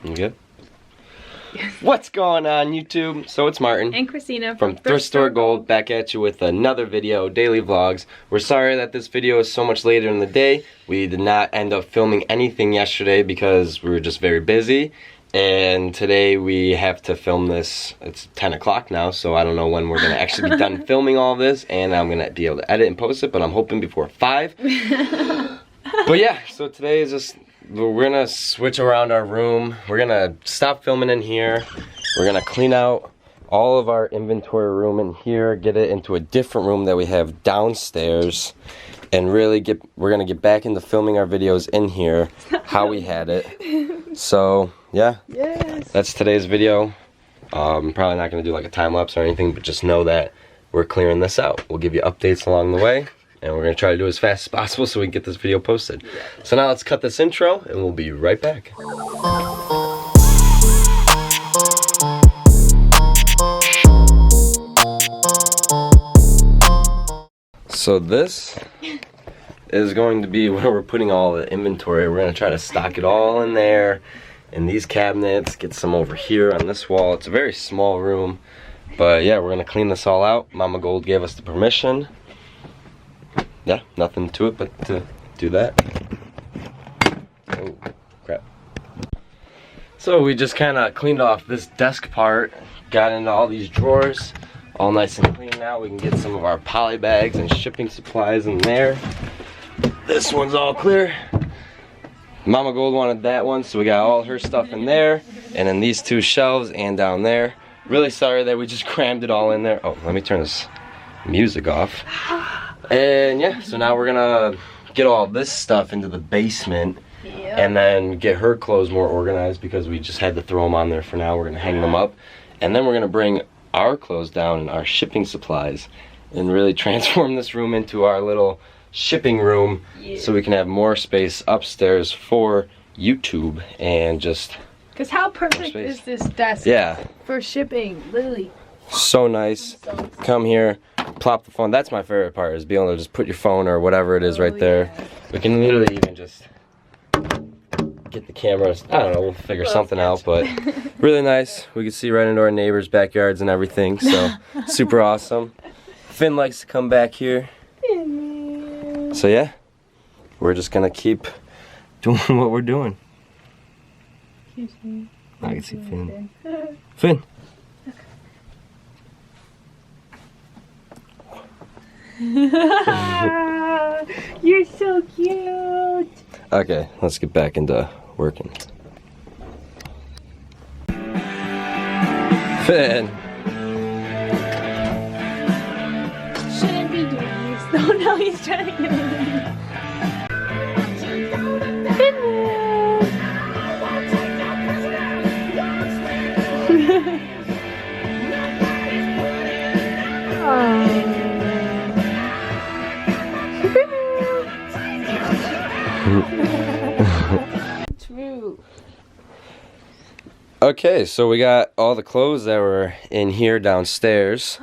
You good? What's going on, YouTube? So it's Martin and Kristina from Thrift Store Gold back at you with another video, daily vlogs. We're sorry that this video is so much later in the day. We did not end up filming anything yesterday because we were just very busy. And today we have to film this. It's 10 o'clock now, so I don't know when we're going to actually be done filming all this. And I'm going to be able to edit and post it, but I'm hoping before 5. But yeah, so today is just... we're gonna switch around our room. We're gonna stop filming in here. We're gonna clean out all of our inventory room in here, get it into a different room that we have downstairs, and really we're gonna get back into filming our videos in here how we had it. So yeah, yes. That's today's video. I'm probably not gonna do like a time lapse or anything, but just know that we're clearing this out. We'll give you updates along the way. And we're going to try to do it as fast as possible so we can get this video posted. So now let's cut this intro and we'll be right back. So this is going to be where we're putting all the inventory. We're going to try to stock it all in there, in these cabinets, get some over here on this wall. It's a very small room, but yeah, we're going to clean this all out. Mama Gold gave us the permission. Yeah, nothing to it but to do that. Oh, crap. So we just kind of cleaned off this desk part, got into all these drawers, all nice and clean now. We can get some of our poly bags and shipping supplies in there. This one's all clear. Mama Gold wanted that one, so we got all her stuff in there, and then these two shelves and down there. Really sorry that we just crammed it all in there. Oh, let me turn this music off. And yeah, so now we're gonna get all this stuff into the basement, and then get her clothes more organized because we just had to throw them on there for now. We're gonna hang them up, and then we're gonna bring our clothes down and our shipping supplies and really transform this room into our little shipping room, so we can have more space upstairs for YouTube and just... because how perfect is this desk for shipping, literally. So nice. Come here, plop the phone. That's my favorite part, is being able to just put your phone or whatever it is right there. We can literally even just get the cameras. I don't know, we'll figure something out, but really nice. We can see right into our neighbors' backyards and everything, so super awesome. Finn likes to come back here. So yeah, we're just gonna keep doing what we're doing. I can see Finn. Finn. You're so cute. Okay, let's get back into working. Finn. Shouldn't be doing this. Oh no, he's trying to get in. True. Okay, so we got all the clothes that were in here downstairs.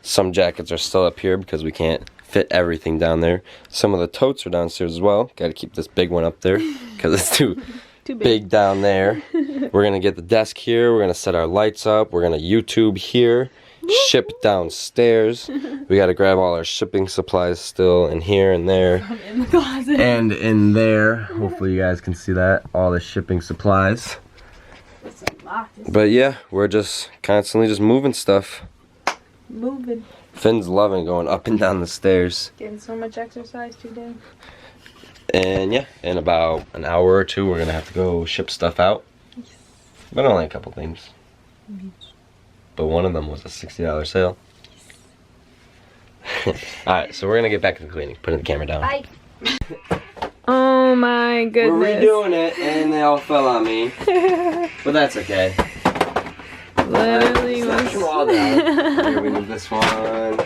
Some jackets are still up here because we can't fit everything down there. Some of the totes are downstairs as well. Got to keep this big one up there because it's too big down there. We're going to get the desk here. We're going to set our lights up. We're going to YouTube here. Ship downstairs. We got to grab all our shipping supplies still in here and there. In the closet. And in there. Hopefully you guys can see that. All the shipping supplies. But yeah, we're just constantly just moving stuff. Moving. Finn's loving going up and down the stairs. Getting so much exercise today. And yeah, in about an hour or two, we're going to have to go ship stuff out. Yes. But only a couple things. But one of them was a $60 sale. Alright, so we're going to get back to the cleaning. Putting the camera down. Bye. Oh my goodness. We're redoing it and they all fell on me. But that's okay. Literally was... Here, we move this one.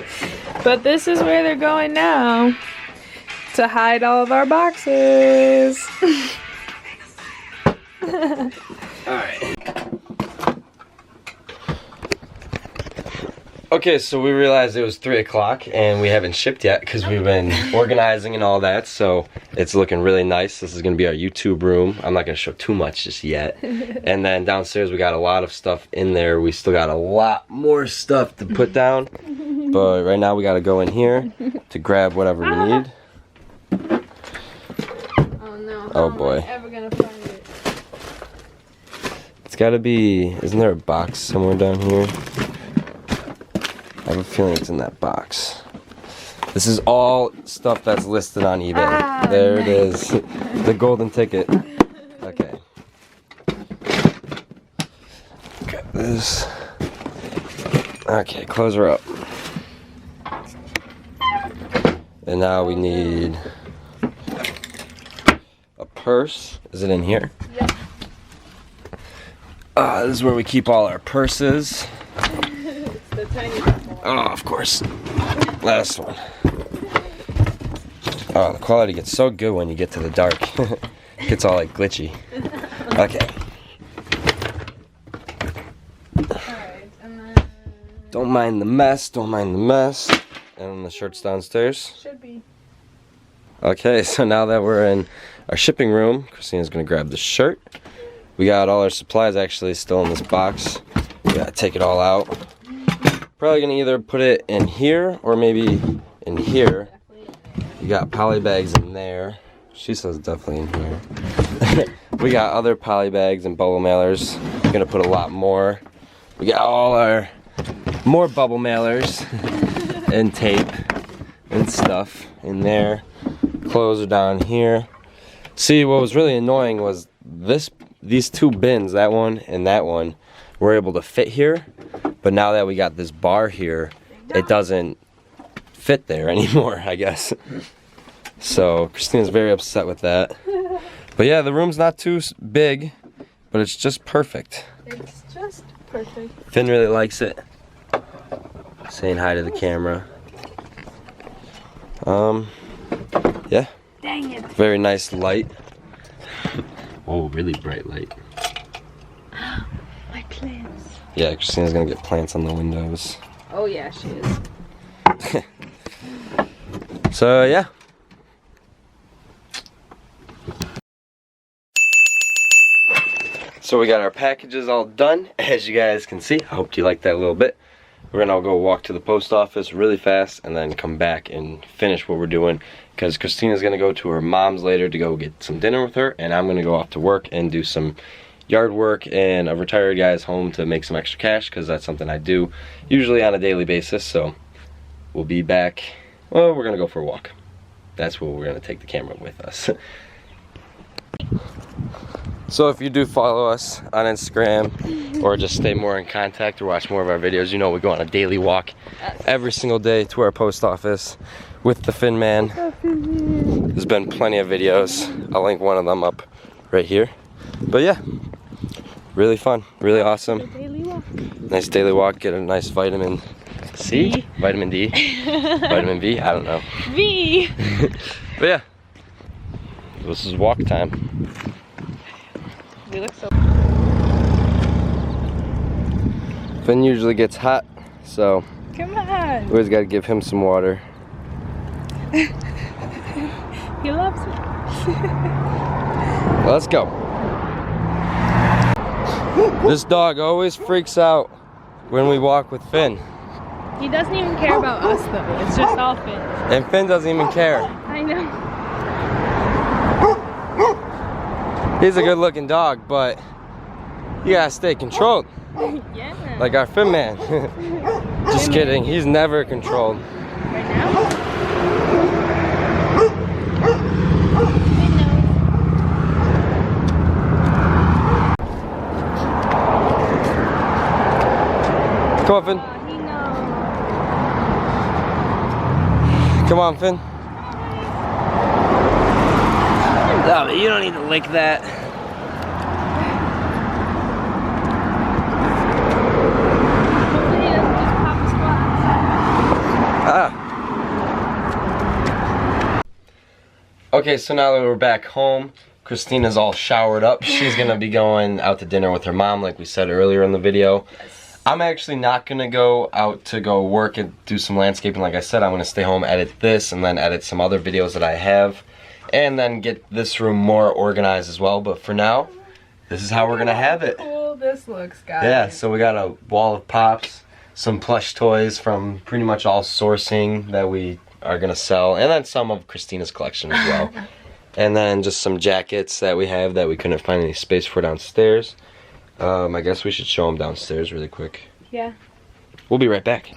But this is where they're going now. To hide all of our boxes. Alright. Okay, so we realized it was 3 o'clock and we haven't shipped yet because we've been organizing and all that, so it's looking really nice. This is gonna be our YouTube room. I'm not gonna show too much just yet. And then downstairs we got a lot of stuff in there. We still got a lot more stuff to put down, but right now we gotta go in here to grab whatever we need. Oh no, oh boy. Am I ever gonna find it? It's gotta be, isn't there a box somewhere down here? I have a feeling it's in that box. This is all stuff that's listed on eBay. Ah, there nice. it is. The golden ticket. Okay. Got this. Okay, close her up. And now we need a purse. Is it in here? Yep. This is where we keep all our purses. It's the tiny one. Oh, of course. Last one. Oh, the quality gets so good when you get to the dark. It gets all like glitchy. Okay. Alright, and then... Don't mind the mess, don't mind the mess. And the shirt's downstairs. Should be. Okay, so now that we're in our shipping room, Kristina's gonna grab the shirt. We got all our supplies actually still in this box. We gotta take it all out. Probably gonna either put it in here or maybe in here. You got poly bags in there. She says definitely in here. We got other poly bags and bubble mailers. Gonna put a lot more. We got all our more bubble mailers and tape and stuff in there. Clothes are down here. See, what was really annoying was these two bins, that one and that one, were able to fit here. But now that we got this bar here, it doesn't fit there anymore, I guess. So Kristina's very upset with that. But yeah, the room's not too big, but it's just perfect. It's just perfect. Finn really likes it. Saying hi to the camera. Yeah. Dang it. Very nice light. Oh, really bright light. My plants. Yeah, Kristina's gonna get plants on the windows. Oh yeah, she is. So yeah. So we got our packages all done, as you guys can see. I hope you liked that a little bit. We're gonna go walk to the post office really fast and then come back and finish what we're doing, because Kristina's gonna go to her mom's later to go get some dinner with her, and I'm gonna go off to work and do some yard work and a retired guy's home to make some extra cash, because that's something I do usually on a daily basis. So we'll be back. Well, we're gonna go for a walk. That's where we're gonna take the camera with us. So if you do follow us on Instagram or just stay more in contact or watch more of our videos, you know we go on a daily walk every single day to our post office with the Finn man. There's been plenty of videos. I'll link one of them up right here. But yeah, really fun, really awesome. Daily walk. Nice daily walk, get a nice vitamin C, vitamin D, vitamin V, I don't know. V. But yeah, this is walk time. We look so. Finn usually gets hot, so Come on. we always got to give him some water. He loves it. Let's go. This dog always freaks out when we walk with Finn. He doesn't even care about us though. It's just all Finn. And Finn doesn't even care. I know. He's a good looking dog, but you gotta stay controlled. Yeah. Like our Finn man. Just kidding, he's never controlled. Right now? Come on, Finn. He knows. Come on, Finn. No, you don't need to lick that. Hopefully he doesn't just pop his squats. Okay, so now that we're back home, Kristina's all showered up. She's gonna be going out to dinner with her mom, like we said earlier in the video. I'm actually not gonna go out to go work and do some landscaping. Like I said, I'm gonna stay home, edit this, and then edit some other videos that I have, and then get this room more organized as well. But for now, this is how we're gonna have it. Cool this looks, guys. Yeah, so we got a wall of pops, some plush toys from pretty much all sourcing that we are gonna sell, and then some of Kristina's collection as well. And then just some jackets that we have that we couldn't find any space for downstairs. I guess we should show them downstairs really quick. Yeah. We'll be right back.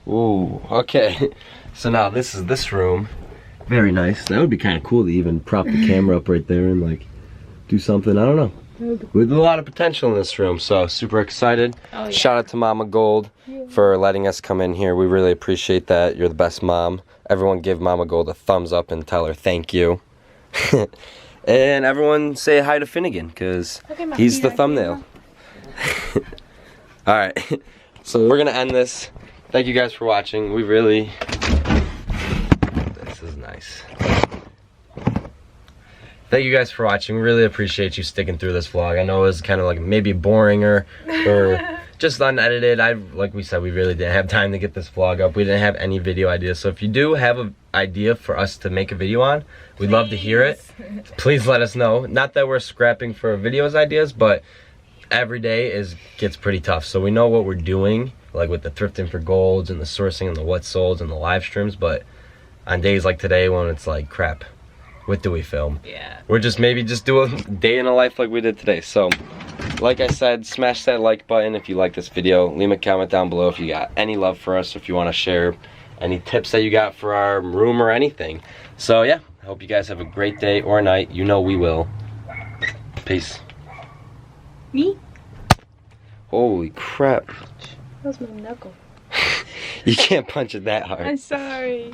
Ooh, okay. So now this is this room. Very nice. That would be kind of cool to even prop the camera up right there and like do something. I don't know. With a lot of potential in this room, so super excited. Oh, yeah. Shout out to Mama Gold for letting us come in here. We really appreciate that. You're the best mom. Everyone give Mama Gold a thumbs up and tell her thank you. And everyone say hi to Finnegan, because he's the thumbnail. Alright, so we're going to end this. Thank you guys for watching. We really... This is nice. Thank you guys for watching. We really appreciate you sticking through this vlog. I know it was kind of like maybe boring or just unedited. Like we said, we really didn't have time to get this vlog up. We didn't have any video ideas. So if you do have an idea for us to make a video on, we'd love to hear it. Please let us know. Not that we're scrapping for videos ideas, but every day gets pretty tough. So we know what we're doing, like with the thrifting for golds and the sourcing and the what solds and the live streams. But on days like today when it's like, crap, what do we film? Yeah. We're just maybe just do a day in a life like we did today. So, like I said, smash that like button if you like this video. Leave a comment down below if you got any love for us, if you want to share any tips that you got for our room or anything. So yeah, I hope you guys have a great day or night. You know we will. Peace. Me? Holy crap. That was my knuckle. You can't punch it that hard. I'm sorry.